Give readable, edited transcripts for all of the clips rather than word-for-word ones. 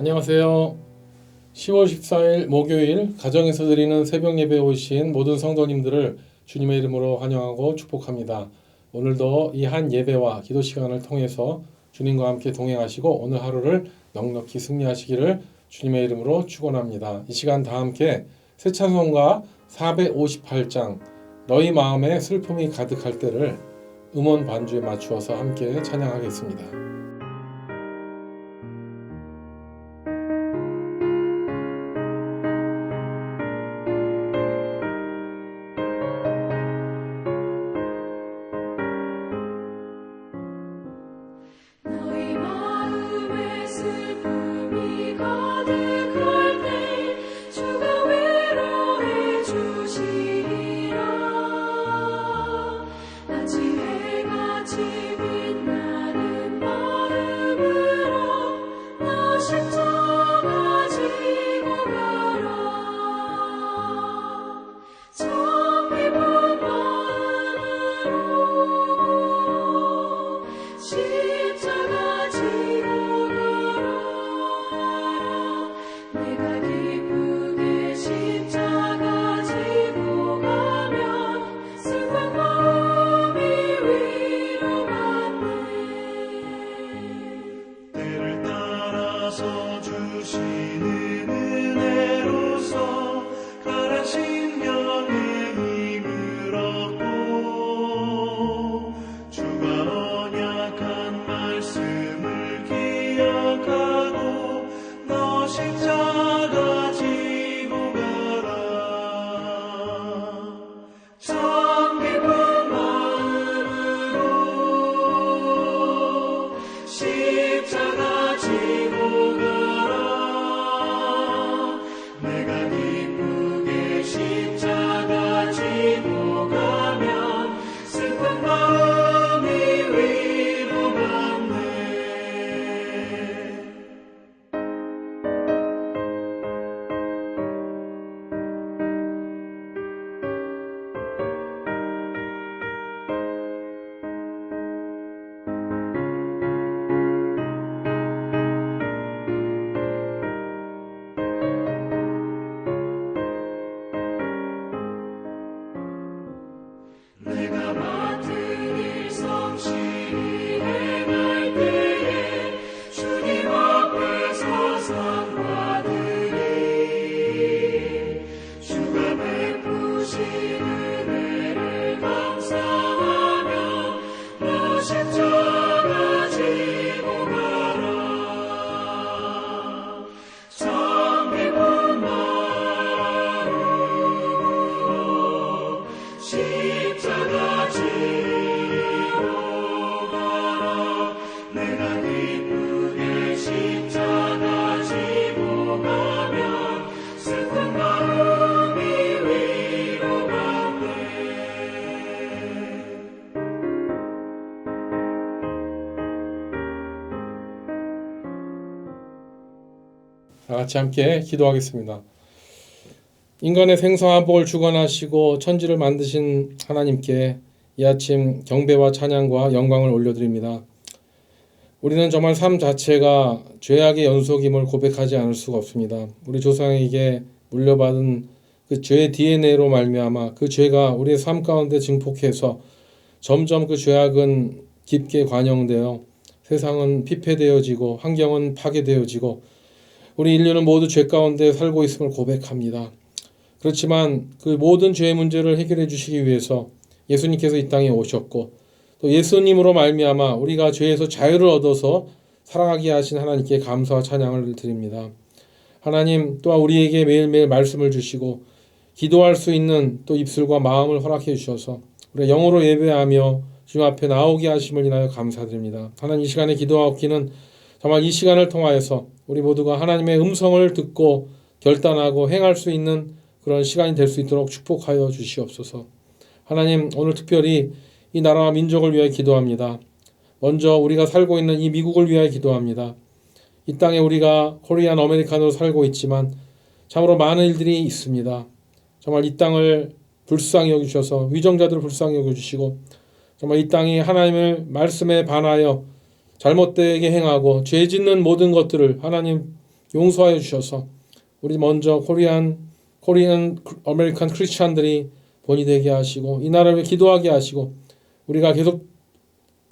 안녕하세요. 10월 14일 목요일 가정에서 드리는 새벽 예배에 오신 모든 성도님들을 주님의 이름으로 환영하고 축복합니다. 오늘도 이 한 예배와 기도 시간을 통해서 주님과 함께 동행하시고 오늘 하루를 넉넉히 승리하시기를 주님의 이름으로 축원합니다. 이 시간 다 함께 새 찬송가 458장 너희 마음에 슬픔이 가득할 때를 음원 반주에 맞추어서 함께 찬양하겠습니다. 다 같이 함께 기도하겠습니다. 인간의 생사와 복을 주관하시고 천지를 만드신 하나님께 이 아침 경배와 찬양과 영광을 올려드립니다. 우리는 정말 삶 자체가 죄악의 연속임을 고백하지 않을 수가 없습니다. 우리 조상에게 물려받은 그 죄의 DNA로 말미암아 그 죄가 우리의 삶 가운데 증폭해서 점점 그 죄악은 깊게 관영되어 세상은 피폐되어지고 환경은 파괴되어지고 우리 인류는 모두 죄 가운데 살고 있음을 고백합니다. 그렇지만 그 모든 죄의 문제를 해결해 주시기 위해서 예수님께서 이 땅에 오셨고 또 예수님으로 말미암아 우리가 죄에서 자유를 얻어서 살아가게 하신 하나님께 감사와 찬양을 드립니다. 하나님 또한 우리에게 매일매일 말씀을 주시고 기도할 수 있는 또 입술과 마음을 허락해 주셔서 우리가 영으로 예배하며 주님 앞에 나오게 하심을 인하여 감사드립니다. 하나님 이 시간에 기도하옵기는 정말 이 시간을 통하여서 우리 모두가 하나님의 음성을 듣고 결단하고 행할 수 있는 그런 시간이 될 수 있도록 축복하여 주시옵소서. 하나님 오늘 특별히 이 나라와 민족을 위하여 기도합니다. 먼저 우리가 살고 있는 이 미국을 위하여 기도합니다. 이 땅에 우리가 코리안 아메리칸으로 살고 있지만 참으로 많은 일들이 있습니다. 정말 이 땅을 불쌍히 여기셔서 위정자들을 불쌍히 여겨주시고 정말 이 땅이 하나님의 말씀에 반하여 잘못되게 행하고 죄 짓는 모든 것들을 하나님 용서하여 주셔서 우리 먼저 코리안 아메리칸 크리스찬들이 본이 되게 하시고 이 나라를 위해 기도하게 하시고 우리가 계속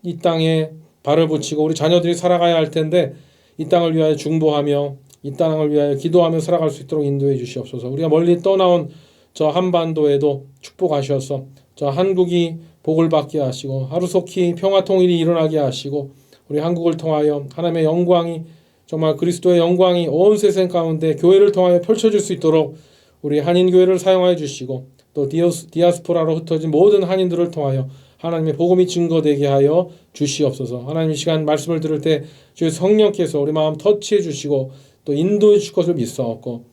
이 땅에 발을 붙이고 우리 자녀들이 살아가야 할 텐데 이 땅을 위하여 중보하며 이 땅을 위하여 기도하며 살아갈 수 있도록 인도해 주시옵소서. 우리가 멀리 떠나온 저 한반도에도 축복하셔서 저 한국이 복을 받게 하시고 하루속히 평화 통일이 일어나게 하시고 우리 한국을 통하여 하나님의 영광이 정말 그리스도의 영광이 온 세상 가운데 교회를 통하여 펼쳐질 수 있도록 우리 한인교회를 사용하여 주시고 또 디아스포라로 흩어진 모든 한인들을 통하여 하나님의 복음이 증거되게 하여 주시옵소서. 하나님 이 시간 말씀을 들을 때 주의 성령께서 우리 마음 터치해 주시고 또 인도해 주실 것을 믿사옵고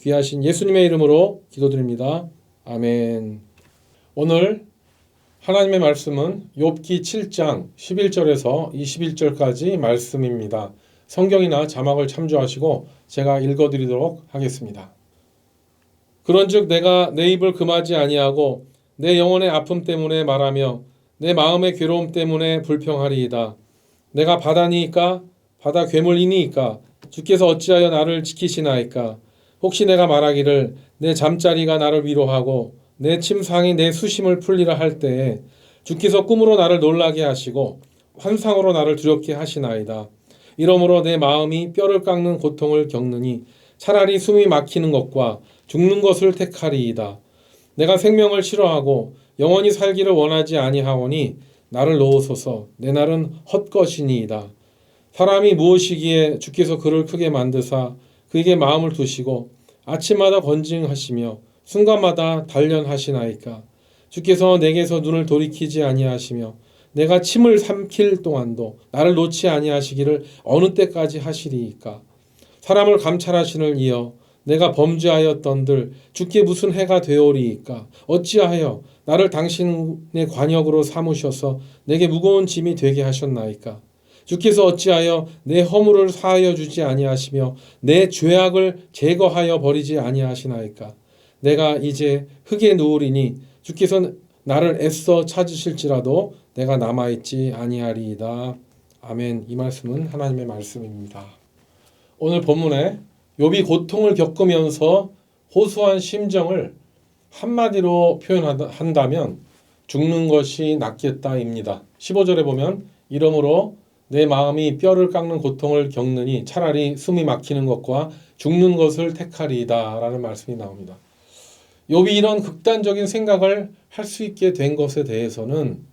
귀하신 예수님의 이름으로 기도드립니다. 아멘. 오늘 하나님의 말씀은 욥기 7장 11절에서 21절까지 말씀입니다. 성경이나 자막을 참조하시고 제가 읽어드리도록 하겠습니다. 그런즉 내가 내 입을 금하지 아니하고 내 영혼의 아픔 때문에 말하며 내 마음의 괴로움 때문에 불평하리이다. 내가 바다니이까 바다 괴물이니이까 주께서 어찌하여 나를 지키시나이까. 혹시 내가 말하기를 내 잠자리가 나를 위로하고 내 침상이 내 수심을 풀리라 할 때에 주께서 꿈으로 나를 놀라게 하시고 환상으로 나를 두렵게 하시나이다. 이러므로 내 마음이 뼈를 깎는 고통을 겪느니 차라리 숨이 막히는 것과 죽는 것을 택하리이다. 내가 생명을 싫어하고 영원히 살기를 원하지 아니하오니 나를 놓으소서. 내 날은 헛것이니이다. 사람이 무엇이기에 주께서 그를 크게 만드사 그에게 마음을 두시고 아침마다 건징하시며 순간마다 단련하시나이까. 주께서 내게서 눈을 돌이키지 아니하시며 내가 침을 삼킬 동안도 나를 놓지 아니하시기를 어느 때까지 하시리이까. 사람을 감찰하시는 이여 내가 범죄하였던들 주께 무슨 해가 되오리이까. 어찌하여 나를 당신의 관역으로 삼으셔서 내게 무거운 짐이 되게 하셨나이까. 주께서 어찌하여 내 허물을 사하여 주지 아니하시며 내 죄악을 제거하여 버리지 아니하시나이까. 내가 이제 흙에 누우리니 주께서 나를 애써 찾으실지라도 내가 남아있지 아니하리이다. 아멘. 이 말씀은 하나님의 말씀입니다. 오늘 본문에 욥이 고통을 겪으면서 호소한 심정을 한마디로 표현한다면 죽는 것이 낫겠다입니다. 15절에 보면 이러므로 내 마음이 뼈를 깎는 고통을 겪느니 차라리 숨이 막히는 것과 죽는 것을 택하리이다 라는 말씀이 나옵니다. 욥이 이런 극단적인 생각을 할 수 있게 된 것에 대해서는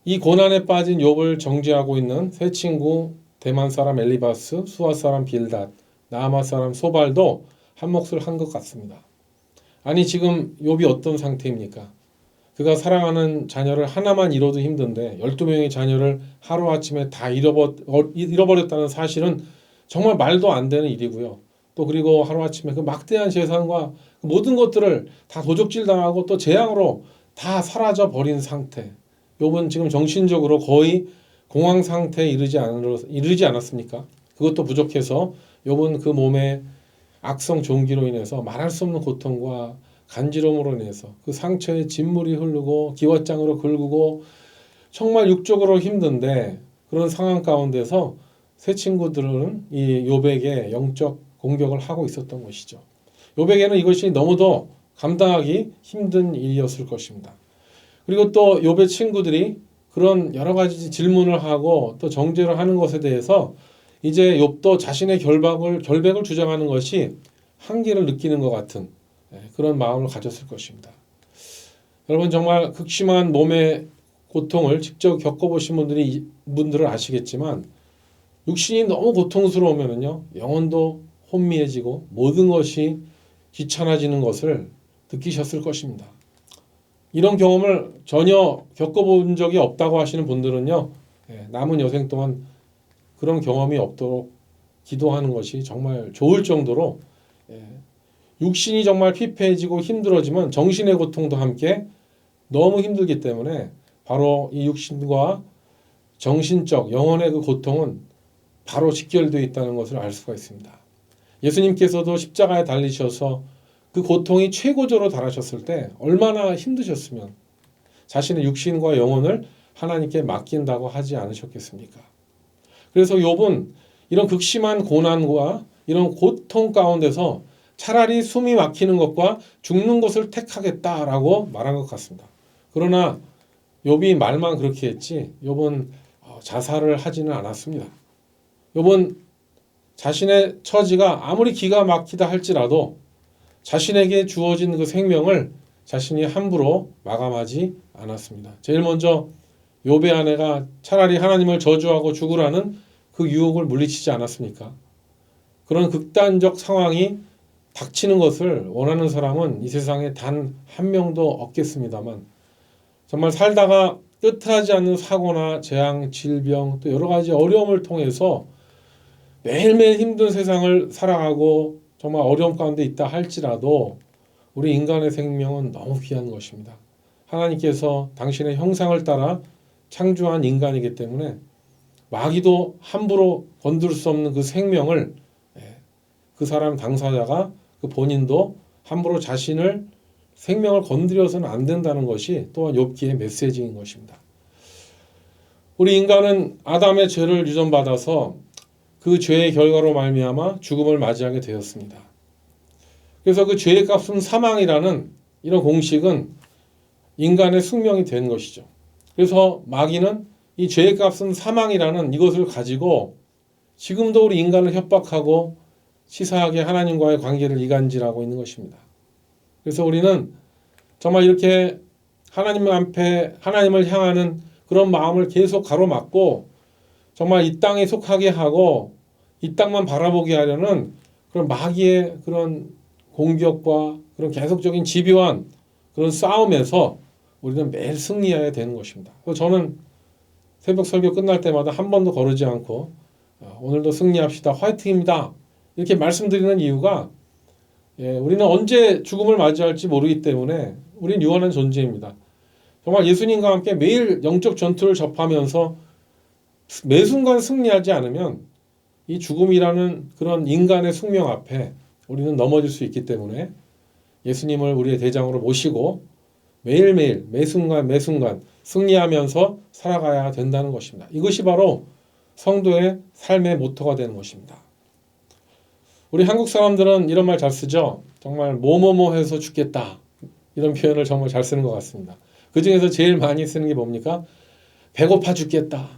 이 고난에 빠진 욥을 정죄하고 있는 세 친구 대만 사람 엘리바스, 수아 사람 빌닷, 나아마 사람 소발도 한 몫을 한 것 같습니다. 아니 지금 욥이 어떤 상태입니까? 그가 사랑하는 자녀를 하나만 잃어도 힘든데 12명의 자녀를 하루아침에 다 잃어버렸다는 사실은 정말 말도 안 되는 일이고요. 또 그리고 하루아침에 그 막대한 재산과 모든 것들을 다 도적질 당하고 또 재앙으로 다 사라져 버린 상태. 욥은 지금 정신적으로 거의 공황 상태에 이르지 않았습니까? 그것도 부족해서 욥은 그 몸의 악성 종기로 인해서 말할 수 없는 고통과 간지럼으로 인해서 그 상처에 진물이 흐르고 기왓장으로 긁고 정말 육적으로 힘든데 그런 상황 가운데서 세 친구들은 이 욥에게 영적 공격을 하고 있었던 것이죠. 욥에게는 이것이 너무도 감당하기 힘든 일이었을 것입니다. 그리고 또 욥의 친구들이 그런 여러 가지 질문을 하고 또 정죄를 하는 것에 대해서 이제 욥도 자신의 결백을 주장하는 것이 한계를 느끼는 것 같은 그런 마음을 가졌을 것입니다. 여러분 정말 극심한 몸의 고통을 직접 겪어보신 분들은 아시겠지만 육신이 너무 고통스러우면요 영혼도 혼미해지고 모든 것이 귀찮아지는 것을 느끼셨을 것입니다. 이런 경험을 전혀 겪어본 적이 없다고 하시는 분들은요 남은 여생 동안 그런 경험이 없도록 기도하는 것이 정말 좋을 정도로 육신이 정말 피폐해지고 힘들어지면 정신의 고통도 함께 너무 힘들기 때문에 바로 이 육신과 정신적 영혼의 그 고통은 바로 직결되어 있다는 것을 알 수가 있습니다. 예수님께서도 십자가에 달리셔서 그 고통이 최고조로 달하셨을 때 얼마나 힘드셨으면 자신의 육신과 영혼을 하나님께 맡긴다고 하지 않으셨겠습니까? 그래서 욥은 이런 극심한 고난과 이런 고통 가운데서 차라리 숨이 막히는 것과 죽는 것을 택하겠다라고 말한 것 같습니다. 그러나 욥이 말만 그렇게 했지 욥은 자살을 하지는 않았습니다. 욥은 자신의 처지가 아무리 기가 막히다 할지라도 자신에게 주어진 그 생명을 자신이 함부로 마감하지 않았습니다. 제일 먼저 욥의 아내가 차라리 하나님을 저주하고 죽으라는 그 유혹을 물리치지 않았습니까? 그런 극단적 상황이 닥치는 것을 원하는 사람은 이 세상에 단 한 명도 없겠습니다만 정말 살다가 뜻하지 않는 사고나 재앙, 질병 또 여러 가지 어려움을 통해서 매일매일 힘든 세상을 살아가고 정말 어려움 가운데 있다 할지라도 우리 인간의 생명은 너무 귀한 것입니다. 하나님께서 당신의 형상을 따라 창조한 인간이기 때문에 마귀도 함부로 건들 수 없는 그 생명을 그 사람 당사자가 그 본인도 함부로 자신을 생명을 건드려서는 안 된다는 것이 또한 욥기의 메시지인 것입니다. 우리 인간은 아담의 죄를 유전받아서 그 죄의 결과로 말미암아 죽음을 맞이하게 되었습니다. 그래서 그 죄의 값은 사망이라는 이런 공식은 인간의 숙명이 된 것이죠. 그래서 마귀는 이 죄의 값은 사망이라는 이것을 가지고 지금도 우리 인간을 협박하고 치사하게 하나님과의 관계를 이간질하고 있는 것입니다. 그래서 우리는 정말 이렇게 하나님 앞에 하나님을 향하는 그런 마음을 계속 가로막고 정말 이 땅에 속하게 하고 이 땅만 바라보게 하려는 그런 마귀의 그런 공격과 그런 계속적인 집요한 그런 싸움에서 우리는 매일 승리해야 되는 것입니다. 그래서 저는 새벽 설교 끝날 때마다 한 번도 거르지 않고 오늘도 승리합시다. 화이팅입니다. 이렇게 말씀드리는 이유가 우리는 언제 죽음을 맞이할지 모르기 때문에 우리는 유한한 존재입니다. 정말 예수님과 함께 매일 영적 전투를 접하면서 매 순간 승리하지 않으면 이 죽음이라는 그런 인간의 숙명 앞에 우리는 넘어질 수 있기 때문에 예수님을 우리의 대장으로 모시고 매일매일 매순간 승리하면서 살아가야 된다는 것입니다. 이것이 바로 성도의 삶의 모토가 되는 것입니다. 우리 한국 사람들은 이런 말 잘 쓰죠. 정말 뭐뭐뭐 해서 죽겠다. 이런 표현을 정말 잘 쓰는 것 같습니다. 그 중에서 제일 많이 쓰는 게 뭡니까? 배고파 죽겠다.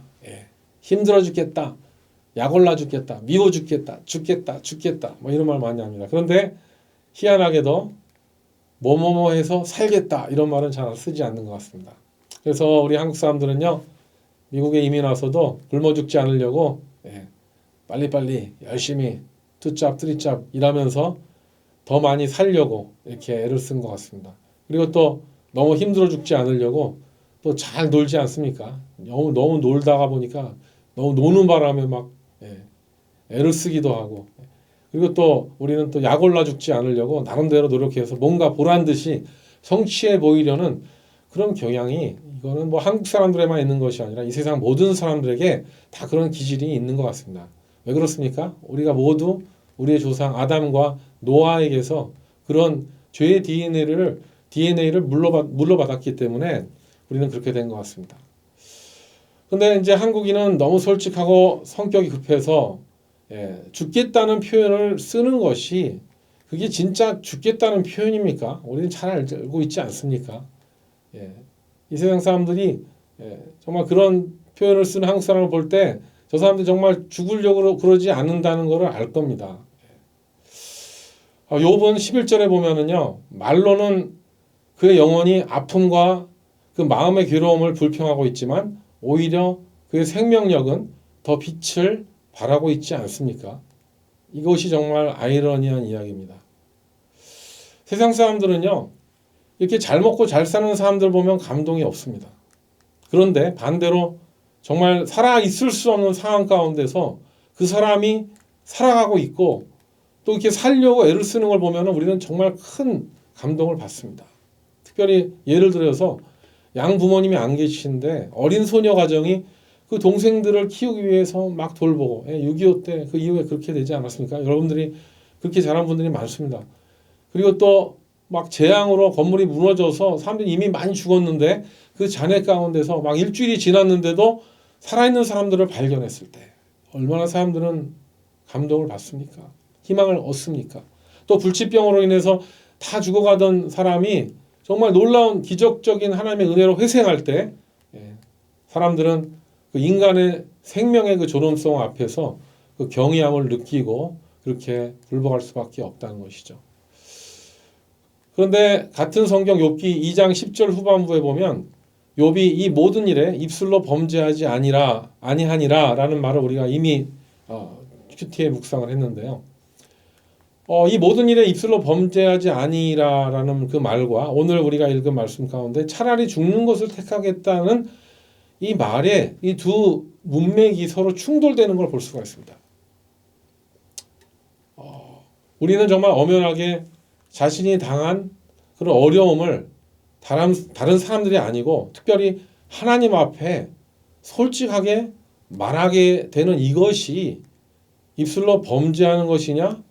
힘들어 죽겠다. 약 올라 죽겠다. 미워 죽겠다. 죽겠다. 뭐 이런 말 많이 합니다. 그런데 희한하게도 뭐뭐뭐 해서 살겠다. 이런 말은 잘 쓰지 않는 것 같습니다. 그래서 우리 한국 사람들은요. 미국에 이민 와서도 굶어 죽지 않으려고 빨리빨리 열심히 투잡 트리잡 일하면서 더 많이 살려고 이렇게 애를 쓴 것 같습니다. 그리고 또 너무 힘들어 죽지 않으려고 또 잘 놀지 않습니까? 너무 놀다가 보니까 너무 노는 바람에 막 애를 쓰기도 하고 그리고 또 우리는 또 약 올라 죽지 않으려고 나름대로 노력해서 뭔가 보란 듯이 성취해 보이려는 그런 경향이 이거는 뭐 한국 사람들에만 있는 것이 아니라 이 세상 모든 사람들에게 다 그런 기질이 있는 것 같습니다. 왜 그렇습니까? 우리가 모두 우리의 조상 아담과 노아에게서 그런 죄의 DNA를 물러받았기 때문에 우리는 그렇게 된 것 같습니다. 근데 이제 한국인은 너무 솔직하고 성격이 급해서 죽겠다는 표현을 쓰는 것이 그게 진짜 죽겠다는 표현입니까? 우리는 잘 알고 있지 않습니까? 이 세상 사람들이 정말 그런 표현을 쓰는 한국 사람을 볼 때 저 사람들이 정말 죽으려고 그러지 않는다는 것을 알 겁니다. 욥은 11절에 보면은요. 말로는 그의 영혼이 아픔과 그 마음의 괴로움을 불평하고 있지만 오히려 그의 생명력은 더 빛을 발하고 있지 않습니까? 이것이 정말 아이러니한 이야기입니다. 세상 사람들은요. 이렇게 잘 먹고 잘 사는 사람들 보면 감동이 없습니다. 그런데 반대로 정말 살아 있을 수 없는 상황 가운데서 그 사람이 살아가고 있고 또 이렇게 살려고 애를 쓰는 걸 보면 우리는 정말 큰 감동을 받습니다. 특별히 예를 들어서 양부모님이 안 계시는데 어린 소녀 가정이 그 동생들을 키우기 위해서 막 돌보고 6.25 때 그 이후에 그렇게 되지 않았습니까? 여러분들이 그렇게 자란 분들이 많습니다. 그리고 또 막 재앙으로 건물이 무너져서 사람들이 이미 많이 죽었는데 그 잔해 가운데서 막 일주일이 지났는데도 살아있는 사람들을 발견했을 때 얼마나 사람들은 감동을 받습니까? 희망을 얻습니까? 또 불치병으로 인해서 다 죽어가던 사람이 정말 놀라운 기적적인 하나님의 은혜로 회생할 때 사람들은 그 인간의 생명의 그 존엄성 앞에서 그 경이함을 느끼고 그렇게 굴복할 수밖에 없다는 것이죠. 그런데 같은 성경 욥기 2장 10절 후반부에 보면 욥이 이 모든 일에 입술로 범죄하지 아니하니라 라는 말을 우리가 이미 큐티에 묵상을 했는데요. 이 모든 일에 입술로 범죄하지 아니라라는 그 말과 오늘 우리가 읽은 말씀 가운데 차라리 죽는 것을 택하겠다는 이 말에 이 두 문맥이 서로 충돌되는 걸 볼 수가 있습니다. 우리는 정말 엄연하게 자신이 당한 그런 어려움을 다른 사람들이 아니고 특별히 하나님 앞에 솔직하게 말하게 되는 이것이 입술로 범죄하는 것이냐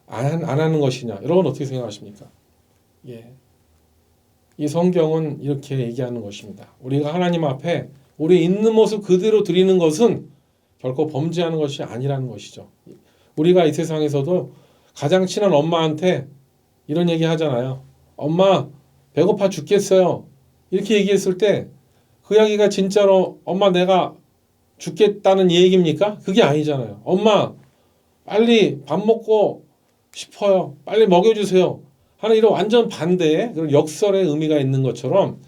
안 하는 것이냐, 여러분 어떻게 생각하십니까? 이 성경은 이렇게 얘기하는 것입니다. 우리가 하나님 앞에 우리 있는 모습 그대로 드리는 것은 결코 범죄하는 것이 아니라는 것이죠. 우리가 이 세상에서도 가장 친한 엄마한테 이런 얘기 하잖아요. 엄마 배고파 죽겠어요. 이렇게 얘기했을 때 그 이야기가 진짜로 엄마 내가 죽겠다는 얘기입니까? 그게 아니잖아요. 엄마 빨리 밥 먹고 싶어요. 빨리 먹여주세요. 하는 이런 완전 반대의 그런 역설의 의미가 있는 것처럼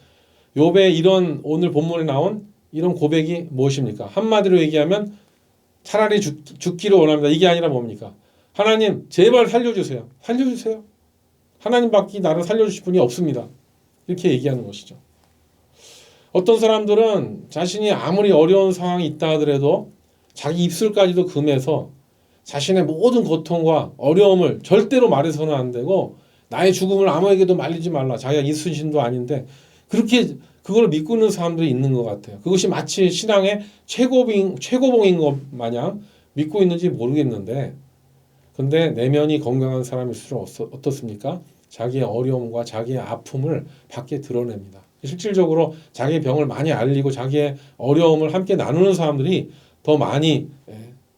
욥의 이런 오늘 본문에 나온 이런 고백이 무엇입니까? 한마디로 얘기하면 차라리 죽기를 원합니다. 이게 아니라 뭡니까? 하나님 제발 살려주세요. 살려주세요. 하나님밖에 나를 살려주실 분이 없습니다. 이렇게 얘기하는 것이죠. 어떤 사람들은 자신이 아무리 어려운 상황이 있다 하더라도 자기 입술까지도 금해서 자신의 모든 고통과 어려움을 절대로 말해서는 안 되고 나의 죽음을 아무에게도 말리지 말라. 자기가 이순신도 아닌데 그렇게 그걸 믿고 있는 사람들이 있는 것 같아요. 그것이 마치 신앙의 최고봉인 것 마냥 믿고 있는지 모르겠는데 근데 내면이 건강한 사람일수록 어떻습니까? 자기의 어려움과 자기의 아픔을 밖에 드러냅니다. 실질적으로 자기의 병을 많이 알리고 자기의 어려움을 함께 나누는 사람들이 더 많이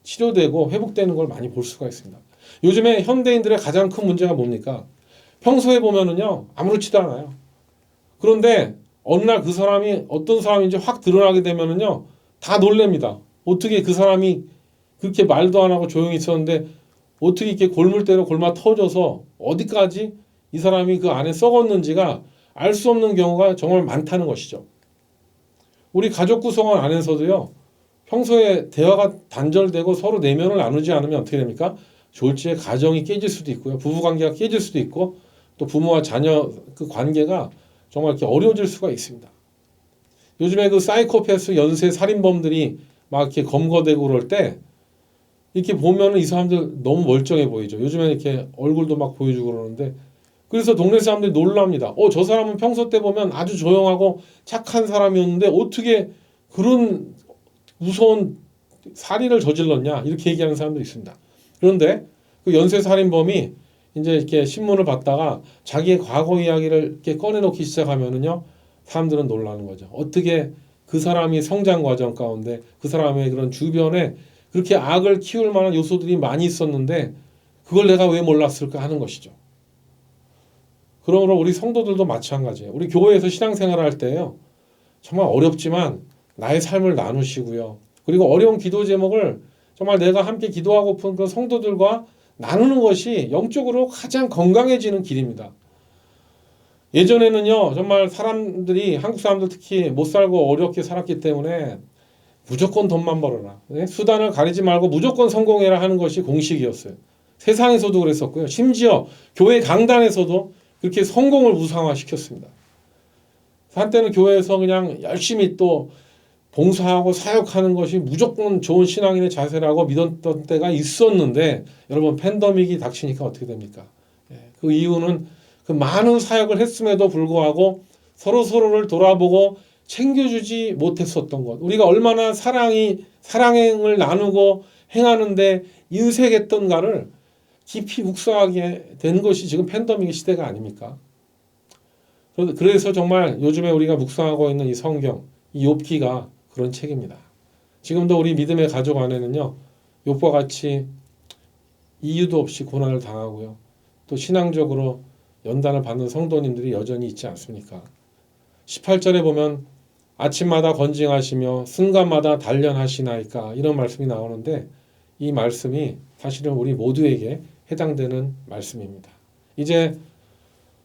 치료되고 회복되는 걸 많이 볼 수가 있습니다. 요즘에 현대인들의 가장 큰 문제가 뭡니까? 평소에 보면은요 아무렇지도 않아요. 그런데 어느 날 그 사람이 어떤 사람인지 확 드러나게 되면은요 다 놀랍니다. 어떻게 그 사람이 그렇게 말도 안 하고 조용히 있었는데 어떻게 이렇게 골물대로 골마 터져서 어디까지 이 사람이 그 안에 썩었는지가 알 수 없는 경우가 정말 많다는 것이죠. 우리 가족 구성원 안에서도요. 평소에 대화가 단절되고 서로 내면을 나누지 않으면 어떻게 됩니까? 졸지에 가정이 깨질 수도 있고요. 부부관계가 깨질 수도 있고 또 부모와 자녀 그 관계가 정말 이렇게 어려워질 수가 있습니다. 요즘에 그 사이코패스 연쇄 살인범들이 막 이렇게 검거되고 그럴 때 이렇게 보면은 이 사람들 너무 멀쩡해 보이죠. 요즘에 이렇게 얼굴도 막 보여주고 그러는데 그래서 동네 사람들이 놀랍니다. 저 사람은 평소 때 보면 아주 조용하고 착한 사람이었는데 어떻게 그런 무서운 살인을 저질렀냐 이렇게 얘기하는 사람들이 있습니다. 그런데 그 연쇄 살인범이 이제 이렇게 신문을 봤다가 자기의 과거 이야기를 이렇게 꺼내놓기 시작하면은요 사람들은 놀라는 거죠. 어떻게 그 사람이 성장 과정 가운데 그 사람의 그런 주변에 그렇게 악을 키울 만한 요소들이 많이 있었는데 그걸 내가 왜 몰랐을까 하는 것이죠. 그러므로 우리 성도들도 마찬가지예요. 우리 교회에서 신앙생활을 할 때요. 정말 어렵지만 나의 삶을 나누시고요. 그리고 어려운 기도 제목을 정말 내가 함께 기도하고픈 그런 성도들과 나누는 것이 영적으로 가장 건강해지는 길입니다. 예전에는요. 정말 사람들이 한국 사람들 특히 못 살고 어렵게 살았기 때문에 무조건 돈만 벌어라. 수단을 가리지 말고 무조건 성공해라 하는 것이 공식이었어요. 세상에서도 그랬었고요. 심지어 교회 강단에서도 그렇게 성공을 우상화시켰습니다. 한때는 교회에서 그냥 열심히 또 봉사하고 사역하는 것이 무조건 좋은 신앙인의 자세라고 믿었던 때가 있었는데 여러분 팬데믹이 닥치니까 어떻게 됩니까? 그 이유는 그 많은 사역을 했음에도 불구하고 서로를 돌아보고 챙겨주지 못했었던 것. 우리가 얼마나 사랑을 나누고 행하는데 인색했던가를 깊이 묵상하게 된 것이 지금 팬데믹의 시대가 아닙니까? 그래서 정말 요즘에 우리가 묵상하고 있는 이 성경, 이 욥기가 그런 책입니다. 지금도 우리 믿음의 가족 안에는요, 욥과 같이 이유도 없이 고난을 당하고요. 또 신앙적으로 연단을 받는 성도님들이 여전히 있지 않습니까? 18절에 보면 아침마다 건징하시며 순간마다 단련하시나이까 이런 말씀이 나오는데 이 말씀이 사실은 우리 모두에게 해당되는 말씀입니다. 이제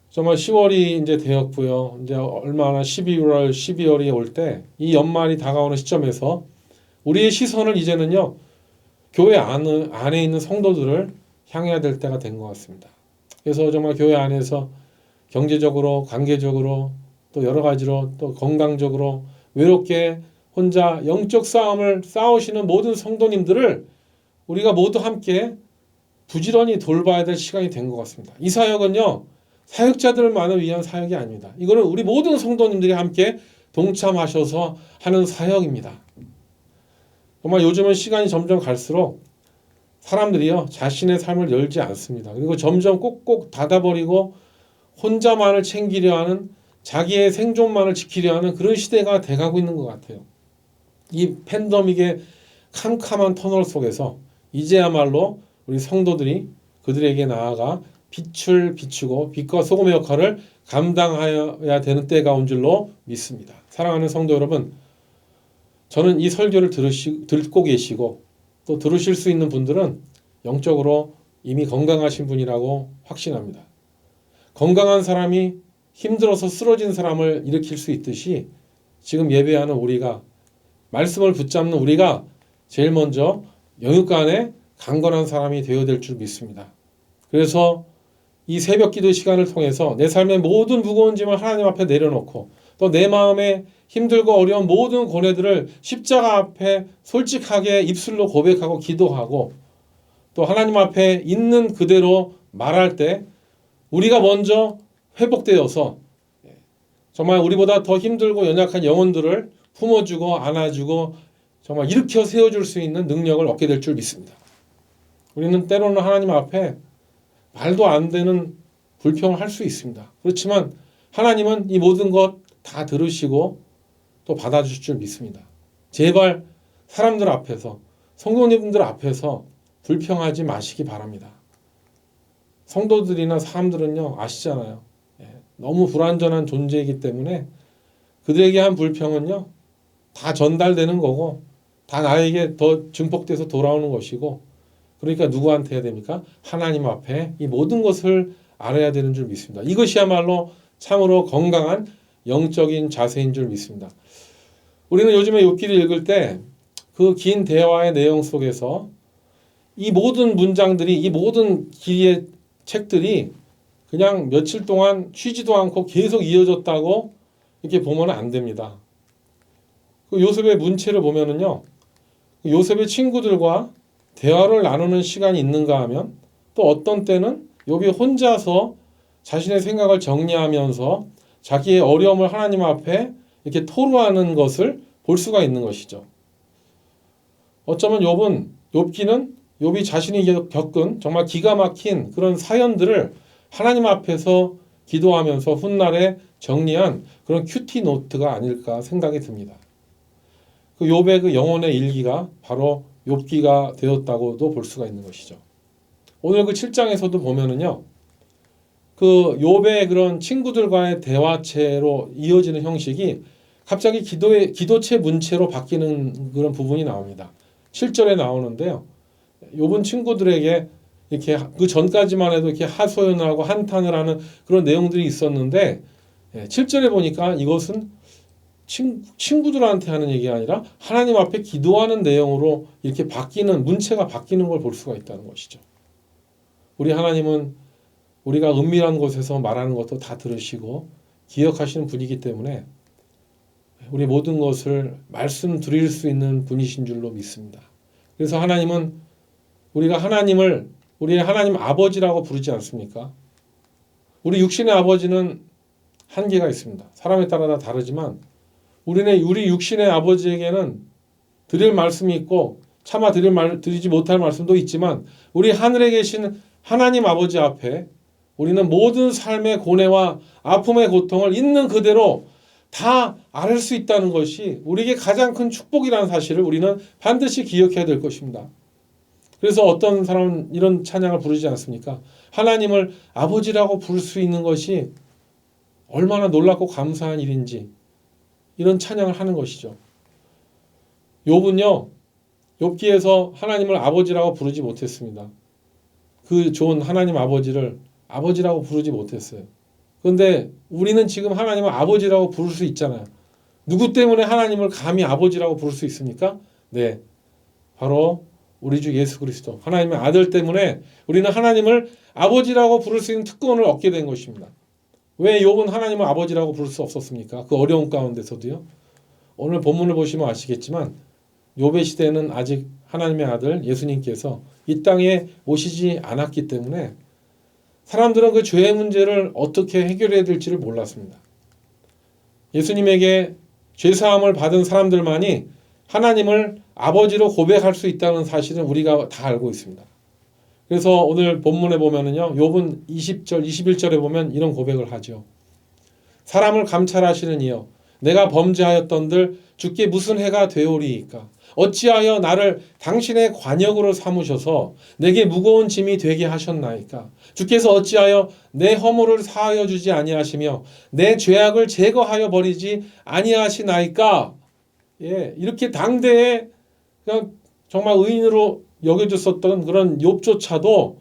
정말 10월이 이제 되었고요. 이제 얼마나 11월, 12월이 올 때 이 연말이 다가오는 시점에서 우리의 시선을 이제는요. 교회 안에 있는 성도들을 향해야 될 때가 된 것 같습니다. 그래서 정말 교회 안에서 경제적으로, 관계적으로 또 여러 가지로 또 건강적으로 외롭게 혼자 영적 싸움을 싸우시는 모든 성도님들을 우리가 모두 함께 부지런히 돌봐야 될 시간이 된 것 같습니다. 이 사역은요. 사역자들만을 위한 사역이 아닙니다. 이거는 우리 모든 성도님들이 함께 동참하셔서 하는 사역입니다. 정말 요즘은 시간이 점점 갈수록 사람들이요. 자신의 삶을 열지 않습니다. 그리고 점점 꼭꼭 닫아버리고 혼자만을 챙기려 하는 자기의 생존만을 지키려 하는 그런 시대가 돼가고 있는 것 같아요. 이 팬데믹의 캄캄한 터널 속에서 이제야말로 우리 성도들이 그들에게 나아가 빛을 비추고 빛과 소금의 역할을 감당해야 되는 때가 온 줄로 믿습니다. 사랑하는 성도 여러분, 저는 이 설교를 듣고 계시고 또 들으실 수 있는 분들은 영적으로 이미 건강하신 분이라고 확신합니다. 건강한 사람이 힘들어서 쓰러진 사람을 일으킬 수 있듯이 지금 예배하는 우리가 말씀을 붙잡는 우리가 제일 먼저 영육간에 강건한 사람이 되어야 될 줄 믿습니다. 그래서 이 새벽 기도 시간을 통해서 내 삶의 모든 무거운 짐을 하나님 앞에 내려놓고 또 내 마음에 힘들고 어려운 모든 고뇌들을 십자가 앞에 솔직하게 입술로 고백하고 기도하고 또 하나님 앞에 있는 그대로 말할 때 우리가 먼저 회복되어서 정말 우리보다 더 힘들고 연약한 영혼들을 품어주고 안아주고 정말 일으켜 세워줄 수 있는 능력을 얻게 될 줄 믿습니다. 우리는 때로는 하나님 앞에 말도 안 되는 불평을 할 수 있습니다. 그렇지만 하나님은 이 모든 것 다 들으시고 또 받아주실 줄 믿습니다. 제발 사람들 앞에서 성도님들 앞에서 불평하지 마시기 바랍니다. 성도들이나 사람들은요 아시잖아요. 너무 불완전한 존재이기 때문에 그들에게 한 불평은요 다 전달되는 거고 다 나에게 더 증폭돼서 돌아오는 것이고 그러니까 누구한테 해야 됩니까? 하나님 앞에 이 모든 것을 알아야 되는 줄 믿습니다. 이것이야말로 참으로 건강한 영적인 자세인 줄 믿습니다. 우리는 요즘에 욥기를 읽을 때 그 긴 대화의 내용 속에서 이 모든 문장들이 이 모든 길의 책들이 그냥 며칠 동안 쉬지도 않고 계속 이어졌다고 이렇게 보면 안 됩니다. 그 요셉의 문체를 보면은요, 요셉의 친구들과 대화를 나누는 시간이 있는가 하면 또 어떤 때는 욥이 혼자서 자신의 생각을 정리하면서 자기의 어려움을 하나님 앞에 이렇게 토로하는 것을 볼 수가 있는 것이죠. 어쩌면 욥이 자신이 겪은 정말 기가 막힌 그런 사연들을 하나님 앞에서 기도하면서 훗날에 정리한 그런 큐티 노트가 아닐까 생각이 듭니다. 그 욥의 그 영혼의 일기가 바로 욥기가 되었다고도 볼 수가 있는 것이죠. 오늘 그 7장에서도 보면은요. 그 욥의 그런 친구들과의 대화체로 이어지는 형식이 갑자기 기도체 문체로 바뀌는 그런 부분이 나옵니다. 7절에 나오는데요. 욥은 친구들에게 이렇게 그 전까지만 해도 이렇게 하소연을 하고 한탄을 하는 그런 내용들이 있었는데 7절에 보니까 이것은 친구들한테 하는 얘기가 아니라 하나님 앞에 기도하는 내용으로 이렇게 바뀌는 문체가 바뀌는 걸 볼 수가 있다는 것이죠. 우리 하나님은 우리가 은밀한 곳에서 말하는 것도 다 들으시고 기억하시는 분이기 때문에 우리 모든 것을 말씀드릴 수 있는 분이신 줄로 믿습니다. 그래서 하나님은 우리가 하나님을 우리의 하나님 아버지라고 부르지 않습니까? 우리 육신의 아버지는 한계가 있습니다. 사람에 따라 다 다르지만 우리 육신의 아버지에게는 드릴 말씀이 있고 차마 드리지 못할 말씀도 있지만 우리 하늘에 계신 하나님 아버지 앞에 우리는 모든 삶의 고뇌와 아픔의 고통을 있는 그대로 다 알 수 있다는 것이 우리에게 가장 큰 축복이라는 사실을 우리는 반드시 기억해야 될 것입니다. 그래서 어떤 사람은 이런 찬양을 부르지 않습니까? 하나님을 아버지라고 부를 수 있는 것이 얼마나 놀랍고 감사한 일인지 이런 찬양을 하는 것이죠. 욥은요, 욥기에서 하나님을 아버지라고 부르지 못했습니다. 그 좋은 하나님 아버지를 아버지라고 부르지 못했어요. 그런데 우리는 지금 하나님을 아버지라고 부를 수 있잖아요. 누구 때문에 하나님을 감히 아버지라고 부를 수 있습니까? 네, 바로 우리 주 예수 그리스도 하나님의 아들 때문에 우리는 하나님을 아버지라고 부를 수 있는 특권을 얻게 된 것입니다. 왜 욥은 하나님을 아버지라고 부를 수 없었습니까? 그 어려운 가운데서도요. 오늘 본문을 보시면 아시겠지만 욥의 시대에는 아직 하나님의 아들 예수님께서 이 땅에 오시지 않았기 때문에 사람들은 그 죄의 문제를 어떻게 해결해야 될지를 몰랐습니다. 예수님에게 죄사함을 받은 사람들만이 하나님을 아버지로 고백할 수 있다는 사실은 우리가 다 알고 있습니다. 그래서 오늘 본문에 보면은요, 욥은 20절, 21절에 보면 이런 고백을 하죠. 사람을 감찰하시는 이여, 내가 범죄하였던들 주께 무슨 해가 되오리이까? 어찌하여 나를 당신의 관역으로 삼으셔서 내게 무거운 짐이 되게 하셨나이까? 주께서 어찌하여 내 허물을 사하여 주지 아니하시며 내 죄악을 제거하여 버리지 아니하시나이까? 예, 이렇게 당대에 그냥 정말 의인으로 여겨졌었던 그런 욥조차도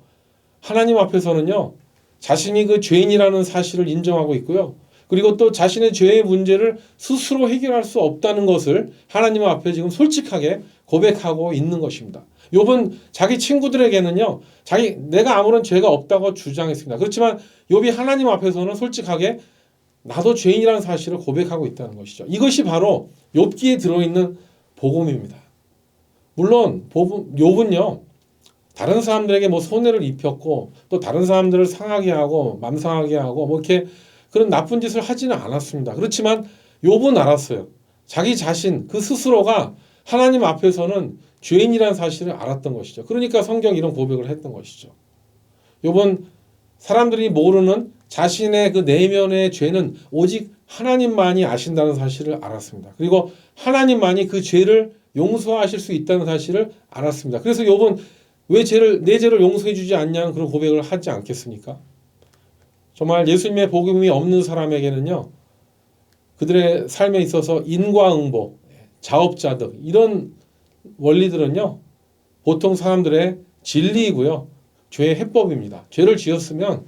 하나님 앞에서는요, 자신이 그 죄인이라는 사실을 인정하고 있고요. 그리고 또 자신의 죄의 문제를 스스로 해결할 수 없다는 것을 하나님 앞에 지금 솔직하게 고백하고 있는 것입니다. 욥은 자기 친구들에게는요, 내가 아무런 죄가 없다고 주장했습니다. 그렇지만 욥이 하나님 앞에서는 솔직하게 나도 죄인이라는 사실을 고백하고 있다는 것이죠. 이것이 바로 욥기에 들어있는 복음입니다. 물론 욥은요, 다른 사람들에게 뭐 손해를 입혔고 또 다른 사람들을 상하게 하고 맘상하게 하고 뭐 이렇게 그런 나쁜 짓을 하지는 않았습니다. 그렇지만 욥은 알았어요. 자기 자신 그 스스로가 하나님 앞에서는 죄인이라는 사실을 알았던 것이죠. 그러니까 성경이 이런 고백을 했던 것이죠. 욥은 사람들이 모르는 자신의 그 내면의 죄는 오직 하나님만이 아신다는 사실을 알았습니다. 그리고 하나님만이 그 죄를 용서하실 수 있다는 사실을 알았습니다. 그래서 욥은 왜 내 죄를 용서해 주지 않냐는 그런 고백을 하지 않겠습니까? 정말 예수님의 복음이 없는 사람에게는요, 그들의 삶에 있어서 인과응보, 자업자득 이런 원리들은요, 보통 사람들의 진리이고요, 죄의 해법입니다. 죄를 지었으면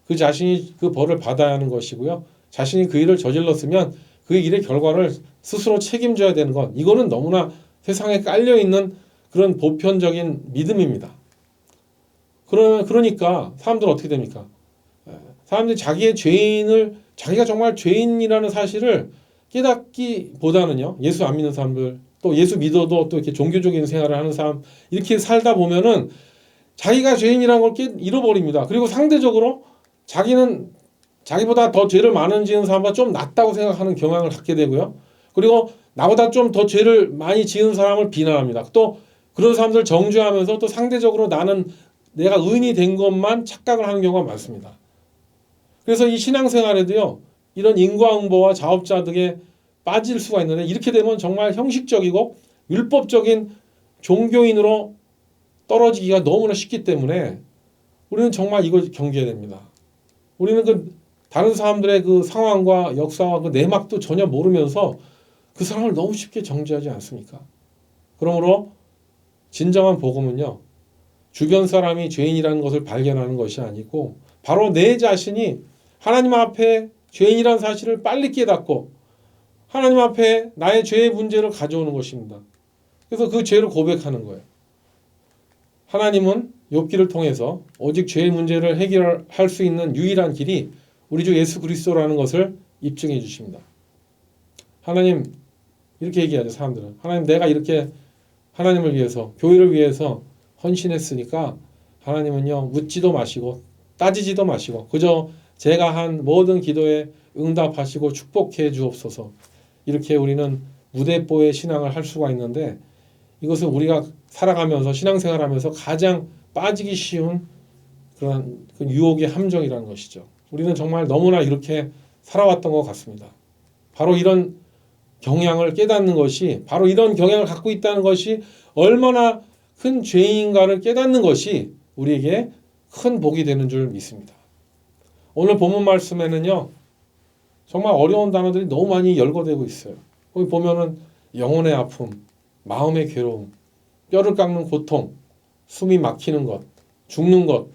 그 자신이 그 벌을 받아야 하는 것이고요, 자신이 그 일을 저질렀으면 그 일의 결과를 스스로 책임져야 되는 것, 이거는 너무나 세상에 깔려있는 그런 보편적인 믿음입니다. 그러니까 사람들은 어떻게 됩니까? 사람들이 자기의 죄인을, 자기가 정말 죄인이라는 사실을 깨닫기보다는요, 예수 안 믿는 사람들, 또 예수 믿어도 또 이렇게 종교적인 생활을 하는 사람, 이렇게 살다 보면은 자기가 죄인이라는 걸 잃어버립니다. 그리고 상대적으로 자기는 자기보다 더 죄를 많이 지은 사람보다 좀 낫다고 생각하는 경향을 갖게 되고요. 그리고 나보다 좀 더 죄를 많이 지은 사람을 비난합니다. 또 그런 사람들을 정죄하면서 또 상대적으로 내가 의인이 된 것만 착각을 하는 경우가 많습니다. 그래서 이 신앙생활에도요, 이런 인과응보와 자업자득에 빠질 수가 있는데, 이렇게 되면 정말 형식적이고 율법적인 종교인으로 떨어지기가 너무나 쉽기 때문에 우리는 정말 이걸 경계해야 됩니다. 우리는 다른 사람들의 그 상황과 역사와 그 내막도 전혀 모르면서 그 사람을 너무 쉽게 정죄하지 않습니까? 그러므로 진정한 복음은요, 주변 사람이 죄인이라는 것을 발견하는 것이 아니고 바로 내 자신이 하나님 앞에 죄인이라는 사실을 빨리 깨닫고 하나님 앞에 나의 죄의 문제를 가져오는 것입니다. 그래서 그 죄를 고백하는 거예요. 하나님은 욥기를 통해서 오직 죄의 문제를 해결할 수 있는 유일한 길이 우리 주 예수 그리스도라는 것을 입증해 주십니다. 하나님, 이렇게 얘기하죠, 사람들은. 하나님, 내가 이렇게 하나님을 위해서, 교회를 위해서 헌신했으니까 하나님은요, 묻지도 마시고 따지지도 마시고 그저 제가 한 모든 기도에 응답하시고 축복해 주옵소서. 이렇게 우리는 무대뽀의 신앙을 할 수가 있는데, 이것은 우리가 살아가면서 신앙생활하면서 가장 빠지기 쉬운 그런 유혹의 함정이라는 것이죠. 우리는 정말 너무나 이렇게 살아왔던 것 같습니다. 바로 이런 경향을 깨닫는 것이, 바로 이런 경향을 갖고 있다는 것이 얼마나 큰 죄인인가를 깨닫는 것이 우리에게 큰 복이 되는 줄 믿습니다. 오늘 본문 말씀에는요, 정말 어려운 단어들이 너무 많이 열거되고 있어요. 거기 보면은 영혼의 아픔, 마음의 괴로움, 뼈를 깎는 고통, 숨이 막히는 것, 죽는 것,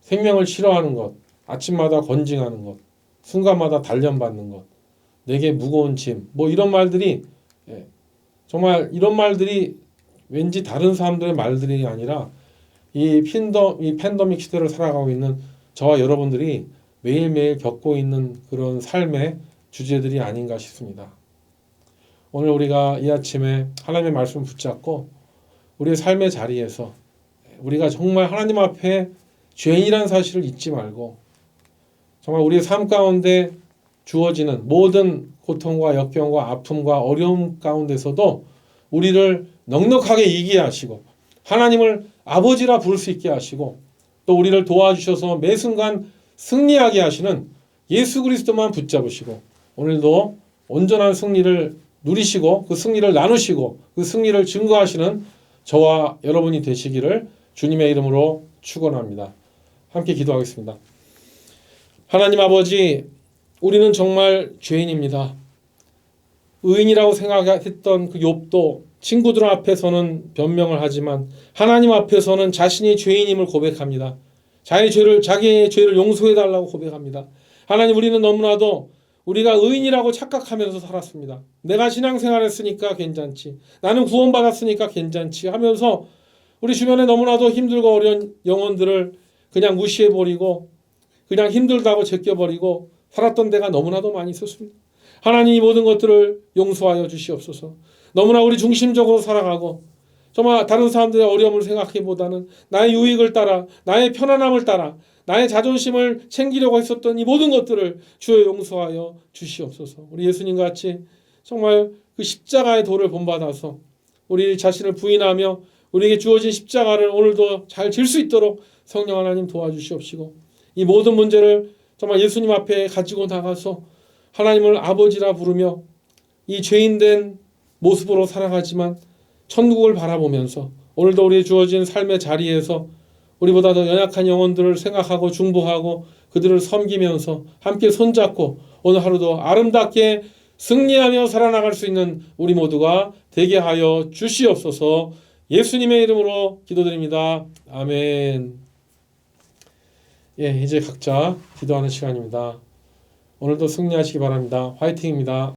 생명을 싫어하는 것, 아침마다 건징하는 것, 순간마다 단련받는 것, 내게 무거운 짐, 뭐 이런 말들이 정말 이런 말들이 왠지 다른 사람들의 말들이 아니라 이 팬데믹 시대를 살아가고 있는 저와 여러분들이 매일매일 겪고 있는 그런 삶의 주제들이 아닌가 싶습니다. 오늘 우리가 이 아침에 하나님의 말씀을 붙잡고 우리의 삶의 자리에서 우리가 정말 하나님 앞에 죄인이라는 사실을 잊지 말고 정말 우리의 삶 가운데 주어지는 모든 고통과 역경과 아픔과 어려움 가운데서도 우리를 넉넉하게 이기게 하시고 하나님을 아버지라 부를 수 있게 하시고 또 우리를 도와주셔서 매 순간 승리하게 하시는 예수 그리스도만 붙잡으시고 오늘도 온전한 승리를 누리시고 그 승리를 나누시고 그 승리를 증거하시는 저와 여러분이 되시기를 주님의 이름으로 축원합니다. 함께 기도하겠습니다. 하나님 아버지, 우리는 정말 죄인입니다. 의인이라고 생각했던 그 욥도 친구들 앞에서는 변명을 하지만 하나님 앞에서는 자신이 죄인임을 고백합니다. 자기의 죄를 용서해달라고 고백합니다. 하나님, 우리는 너무나도 우리가 의인이라고 착각하면서 살았습니다. 내가 신앙생활했으니까 괜찮지, 나는 구원받았으니까 괜찮지 하면서 우리 주변에 너무나도 힘들고 어려운 영혼들을 그냥 무시해버리고 그냥 힘들다고 제껴버리고 살았던 데가 너무나도 많이 있었습니다. 하나님, 이 모든 것들을 용서하여 주시옵소서. 너무나 우리 중심적으로 살아가고 정말 다른 사람들의 어려움을 생각하기보다는 나의 유익을 따라 나의 편안함을 따라 나의 자존심을 챙기려고 했었던 이 모든 것들을 주여 용서하여 주시옵소서. 우리 예수님 같이 정말 그 십자가의 도를 본받아서 우리 자신을 부인하며 우리에게 주어진 십자가를 오늘도 잘 질 수 있도록 성령 하나님 도와주시옵시고 이 모든 문제를 정말 예수님 앞에 가지고 나가서 하나님을 아버지라 부르며 이 죄인된 모습으로 살아가지만 천국을 바라보면서 오늘도 우리의 주어진 삶의 자리에서 우리보다 더 연약한 영혼들을 생각하고 중보하고 그들을 섬기면서 함께 손잡고 오늘 하루도 아름답게 승리하며 살아나갈 수 있는 우리 모두가 되게 하여 주시옵소서. 예수님의 이름으로 기도드립니다. 아멘. 이제 각자 기도하는 시간입니다. 오늘도 승리하시기 바랍니다. 화이팅입니다.